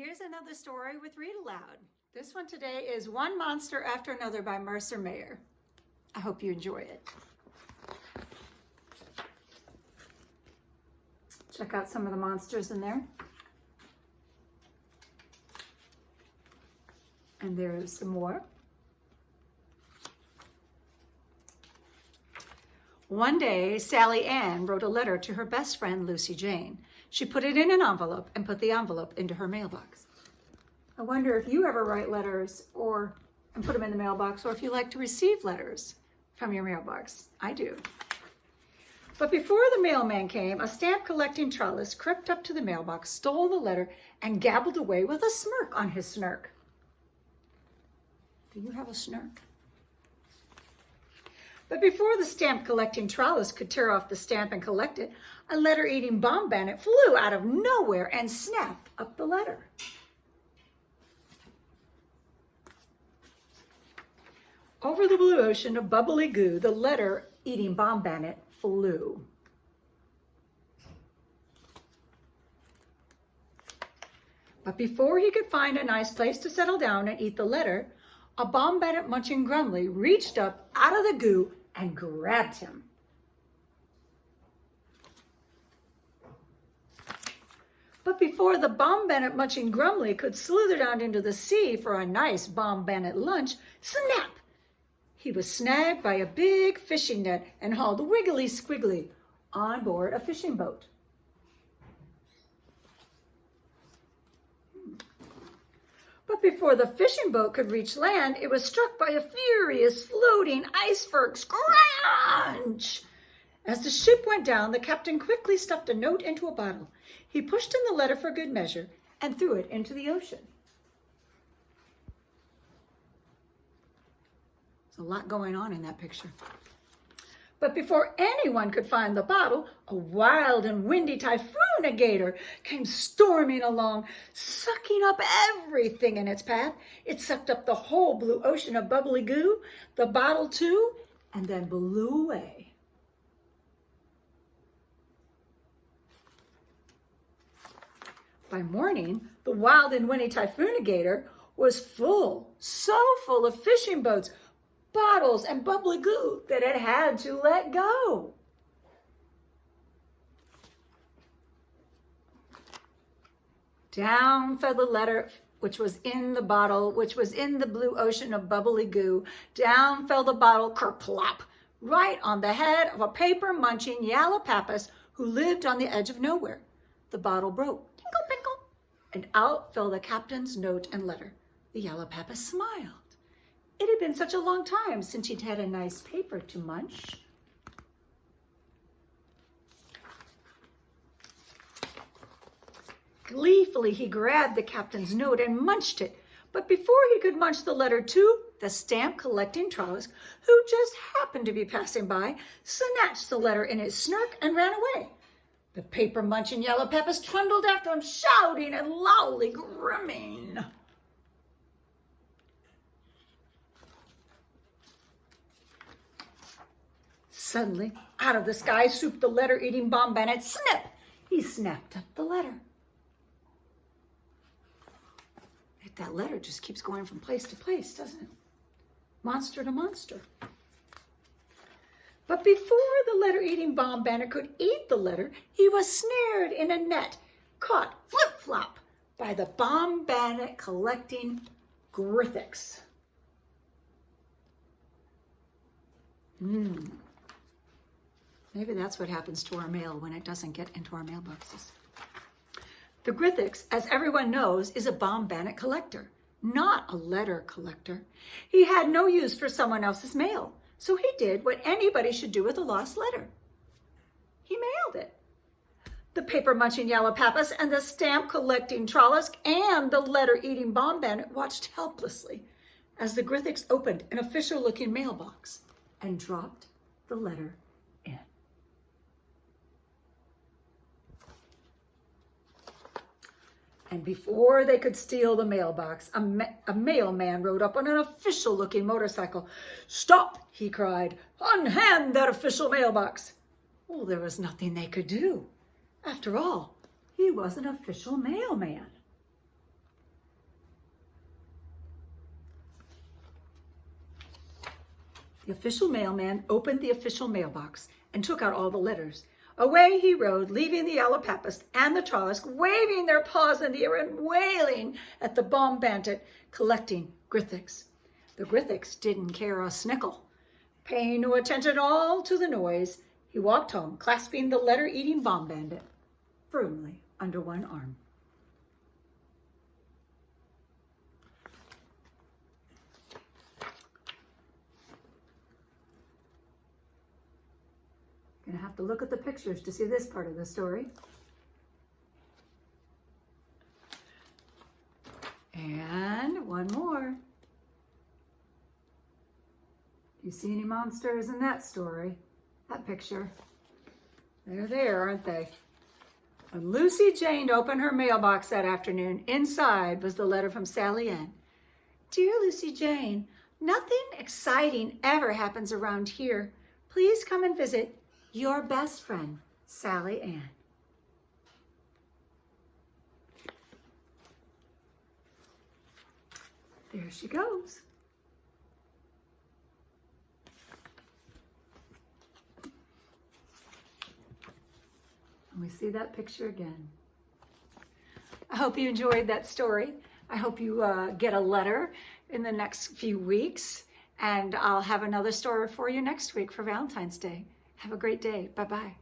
here's another story with Read Aloud. This one today is One Monster After Another by Mercer Mayer. I hope you enjoy it. Check out some of the monsters in there. And there's some more. One day, Sally Ann wrote a letter to her best friend, Lucy Jane. She put it in an envelope and put the envelope into her mailbox. I wonder if you ever write letters and put them in the mailbox, or if you like to receive letters from your mailbox. I do. But before the mailman came, a stamp collecting trellis crept up to the mailbox, stole the letter, and gabbled away with a smirk on his snark. Do you have a snark? But before the stamp collecting trellis could tear off the stamp and collect it, a letter-eating bomb bandit flew out of nowhere and snapped up the letter. Over the blue ocean of bubbly goo, the letter-eating bomb bandit flew. But before he could find a nice place to settle down and eat the letter, a bomb bandit munching grumly reached up out of the goo and grabbed him. But before the bomb bandit munching grumly could slither down into the sea for a nice bomb bandit lunch, snap! He was snagged by a big fishing net and hauled wiggly squiggly on board a fishing boat. But before the fishing boat could reach land, it was struck by a furious floating iceberg scrunch. As the ship went down, the captain quickly stuffed a note into a bottle. He pushed in the letter for good measure and threw it into the ocean. There's a lot going on in that picture. But before anyone could find the bottle, a wild and windy typhoon-gator came storming along, sucking up everything in its path. It sucked up the whole blue ocean of bubbly goo, the bottle too, and then blew away. By morning, the wild and windy typhoon-gator was so full of fishing boats, bottles, and bubbly goo that it had to let go. Down fell the letter which was in the bottle, which was in the blue ocean of bubbly goo. Down fell the bottle, kerplop, right on the head of a paper-munching yallopappus who lived on the edge of nowhere. The bottle broke, tinkle, pinkle, and out fell the captain's note and letter. The yallopappus smiled. It had been such a long time since he'd had a nice paper to munch. Gleefully, he grabbed the captain's note and munched it. But before he could munch the letter too, the stamp collecting trellis, who just happened to be passing by, snatched the letter in his snark and ran away. The paper munching yallopappus trundled after him, shouting and loudly grimming. Suddenly, out of the sky swooped the letter-eating bomb bandit. Snip! He snapped up the letter. That letter just keeps going from place to place, doesn't it? Monster to monster. But before the letter-eating bomb bandit could eat the letter, he was snared in a net, caught flip-flop by the bomb bandit collecting Grythics. Maybe that's what happens to our mail when it doesn't get into our mailboxes. The Grythics, as everyone knows, is a bomb bandit collector, not a letter collector. He had no use for someone else's mail, so he did what anybody should do with a lost letter. He mailed it. The paper-munching yallopappus and the stamp-collecting trollisk and the letter-eating bomb bandit watched helplessly as the Grythics opened an official-looking mailbox and dropped the letter in. And before they could steal the mailbox, a mailman rode up on an official-looking motorcycle. "Stop!" he cried. "Unhand that official mailbox." Well, there was nothing they could do. After all, he was an official mailman. The official mailman opened the official mailbox and took out all the letters. Away he rode, leaving the yellow papist and the Trollocs waving their paws in the air and wailing at the bomb bandit collecting Grithix. The Grithix didn't care a snickle. Paying no attention at all to the noise, he walked home, clasping the letter-eating bomb bandit firmly under one arm. Gonna have to look at the pictures to see this part of the story. And one more. You see any monsters in that story? That picture? They're there, aren't they? When Lucy Jane opened her mailbox that afternoon, inside was the letter from Sally Ann. Dear Lucy Jane, nothing exciting ever happens around here. Please come and visit. Your best friend, Sally Ann. There she goes. And we see that picture again. I hope you enjoyed that story. I hope you get a letter in the next few weeks. And I'll have another story for you next week for Valentine's Day. Have a great day. Bye-bye.